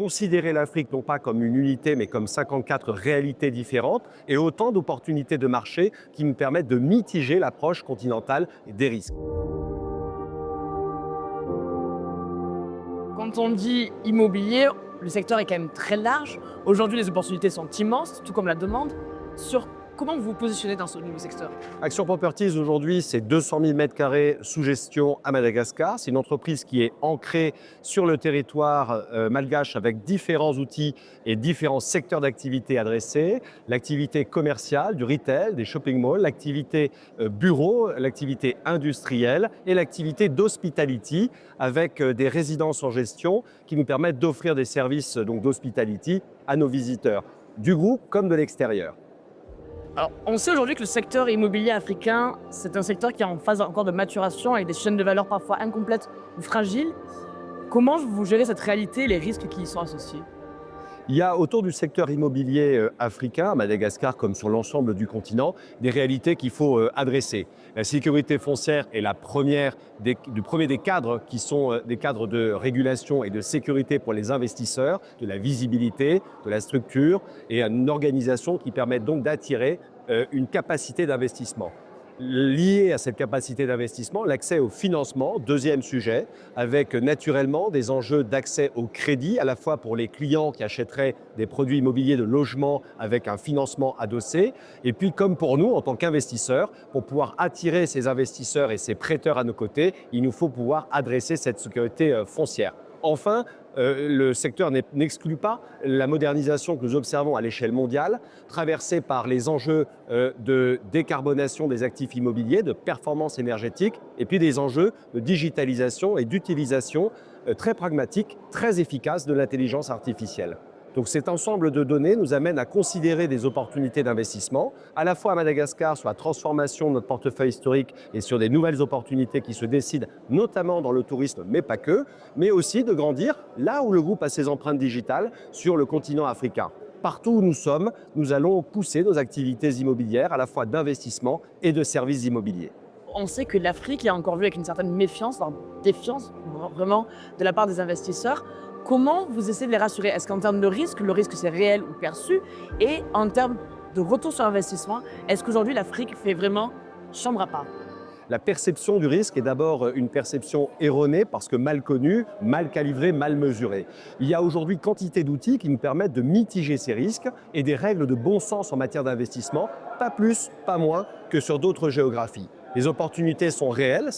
considérer l'Afrique non pas comme une unité, mais comme 54 réalités différentes et autant d'opportunités de marché qui nous permettent de mitiger l'approche continentale des risques. Quand on dit immobilier, le secteur est quand même très large. Aujourd'hui, les opportunités sont immenses, tout comme la demande. Comment vous vous positionnez dans ce nouveau secteur? Action Properties, aujourd'hui, c'est 200 000 m² sous gestion à Madagascar. C'est une entreprise qui est ancrée sur le territoire malgache avec différents outils et différents secteurs d'activité adressés. L'activité commerciale, du retail, des shopping malls, l'activité bureau, l'activité industrielle et l'activité d'hospitality avec des résidences en gestion qui nous permettent d'offrir des services d'hospitality à nos visiteurs, du groupe comme de l'extérieur. Alors, on sait aujourd'hui que le secteur immobilier africain, c'est un secteur qui est en phase encore de maturation avec des chaînes de valeur parfois incomplètes ou fragiles. Comment vous gérez cette réalité et les risques qui y sont associés? Il y a autour du secteur immobilier africain, à Madagascar comme sur l'ensemble du continent, des réalités qu'il faut adresser. La sécurité foncière est la premier des cadres qui sont des cadres de régulation et de sécurité pour les investisseurs, de la visibilité, de la structure et une organisation qui permet donc d'attirer une capacité d'investissement. Lié à cette capacité d'investissement, l'accès au financement, deuxième sujet, avec naturellement des enjeux d'accès au crédit, à la fois pour les clients qui achèteraient des produits immobiliers de logement avec un financement adossé, et puis comme pour nous, en tant qu'investisseurs, pour pouvoir attirer ces investisseurs et ces prêteurs à nos côtés, il nous faut pouvoir adresser cette sécurité foncière. Enfin, le secteur n'exclut pas la modernisation que nous observons à l'échelle mondiale, traversée par les enjeux de décarbonation des actifs immobiliers, de performance énergétique, et puis des enjeux de digitalisation et d'utilisation très pragmatique, très efficace de l'intelligence artificielle. Donc cet ensemble de données nous amène à considérer des opportunités d'investissement, à la fois à Madagascar sur la transformation de notre portefeuille historique et sur des nouvelles opportunités qui se décident, notamment dans le tourisme, mais pas que, mais aussi de grandir là où le groupe a ses empreintes digitales sur le continent africain. Partout où nous sommes, nous allons pousser nos activités immobilières, à la fois d'investissement et de services immobiliers. On sait que l'Afrique est encore vue avec une certaine méfiance, voire défiance vraiment de la part des investisseurs. Comment vous essayez de les rassurer? Est-ce qu'en termes de risque, le risque c'est réel ou perçu? Et en termes de retour sur investissement, est-ce qu'aujourd'hui l'Afrique fait vraiment chambre à part? La perception du risque est d'abord une perception erronée parce que mal connue, mal calibrée, mal mesurée. Il y a aujourd'hui quantité d'outils qui nous permettent de mitiger ces risques et des règles de bon sens en matière d'investissement, pas plus, pas moins que sur d'autres géographies. Les opportunités sont réelles,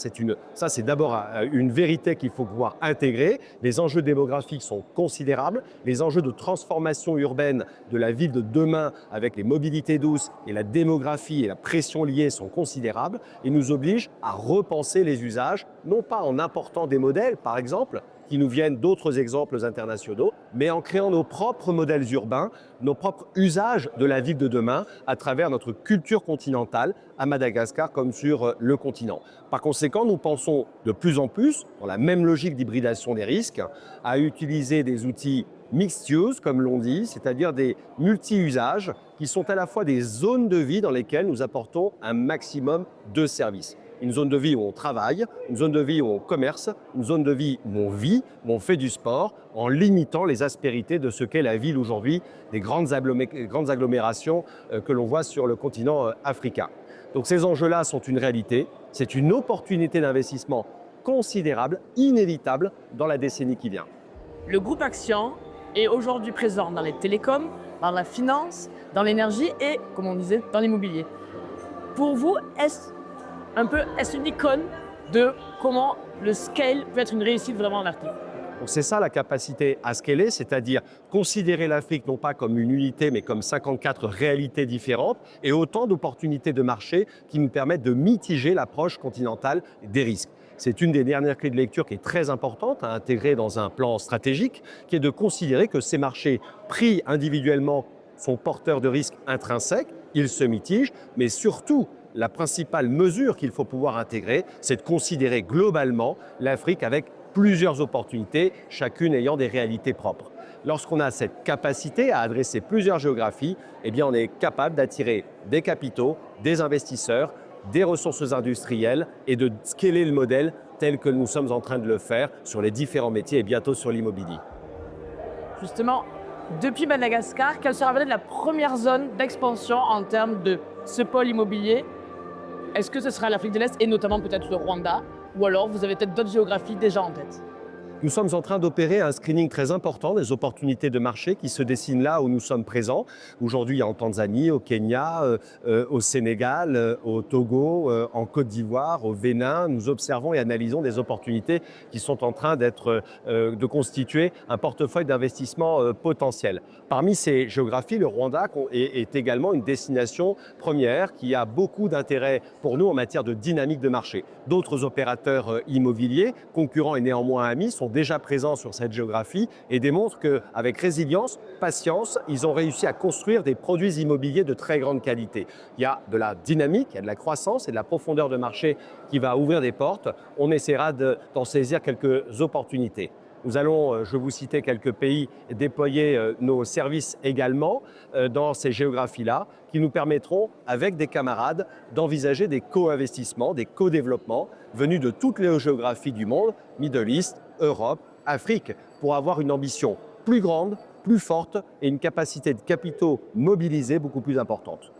ça c'est d'abord une vérité qu'il faut pouvoir intégrer. Les enjeux démographiques sont considérables, les enjeux de transformation urbaine de la ville de demain avec les mobilités douces et la démographie et la pression liée sont considérables et nous obligent à repenser les usages, non pas en important des modèles par exemple, qui nous viennent d'autres exemples internationaux, mais en créant nos propres modèles urbains, nos propres usages de la ville de demain à travers notre culture continentale à Madagascar comme sur le continent. Par conséquent, nous pensons de plus en plus, dans la même logique d'hybridation des risques, à utiliser des outils mixed use, comme l'on dit, c'est-à-dire des multi-usages qui sont à la fois des zones de vie dans lesquelles nous apportons un maximum de services. Une zone de vie où on travaille, une zone de vie où on commerce, une zone de vie où on vit, où on fait du sport, en limitant les aspérités de ce qu'est la ville aujourd'hui, des grandes agglomérations que l'on voit sur le continent africain. Donc ces enjeux-là sont une réalité, c'est une opportunité d'investissement considérable, inévitable dans la décennie qui vient. Le groupe Action est aujourd'hui présent dans les télécoms, dans la finance, dans l'énergie et, comme on disait, dans l'immobilier. Pour vous, est-ce une icône de comment le scale peut être une réussite vraiment en Afrique? C'est ça la capacité à scaler, c'est-à-dire considérer l'Afrique non pas comme une unité, mais comme 54 réalités différentes et autant d'opportunités de marché qui nous permettent de mitiger l'approche continentale des risques. C'est une des dernières clés de lecture qui est très importante à intégrer dans un plan stratégique, qui est de considérer que ces marchés pris individuellement sont porteurs de risques intrinsèques, ils se mitigent, mais surtout, la principale mesure qu'il faut pouvoir intégrer, c'est de considérer globalement l'Afrique avec plusieurs opportunités, chacune ayant des réalités propres. Lorsqu'on a cette capacité à adresser plusieurs géographies, eh bien on est capable d'attirer des capitaux, des investisseurs, des ressources industrielles et de scaler le modèle tel que nous sommes en train de le faire sur les différents métiers et bientôt sur l'immobilier. Justement, depuis Madagascar, quelle sera peut-être la première zone d'expansion en termes de ce pôle immobilier? Est-ce que ce sera l'Afrique de l'Est et notamment peut-être le Rwanda? Ou alors vous avez peut-être d'autres géographies déjà en tête? Nous sommes en train d'opérer un screening très important des opportunités de marché qui se dessinent là où nous sommes présents. Aujourd'hui, en Tanzanie, au Kenya, au Sénégal, au Togo, en Côte d'Ivoire, au Bénin. Nous observons et analysons des opportunités qui sont en train de constituer un portefeuille d'investissement potentiel. Parmi ces géographies, le Rwanda est également une destination première qui a beaucoup d'intérêt pour nous en matière de dynamique de marché. D'autres opérateurs immobiliers, concurrents et néanmoins amis, sont déjà présents sur cette géographie et démontrent qu'avec résilience, patience, ils ont réussi à construire des produits immobiliers de très grande qualité. Il y a de la dynamique, il y a de la croissance et de la profondeur de marché qui va ouvrir des portes. On essaiera d'en saisir quelques opportunités. Nous allons, je vous citer quelques pays, déployer nos services également dans ces géographies-là qui nous permettront, avec des camarades, d'envisager des co-investissements, des co-développements venus de toutes les géographies du monde, Middle East, Europe, Afrique, pour avoir une ambition plus grande, plus forte et une capacité de capitaux mobilisés beaucoup plus importante.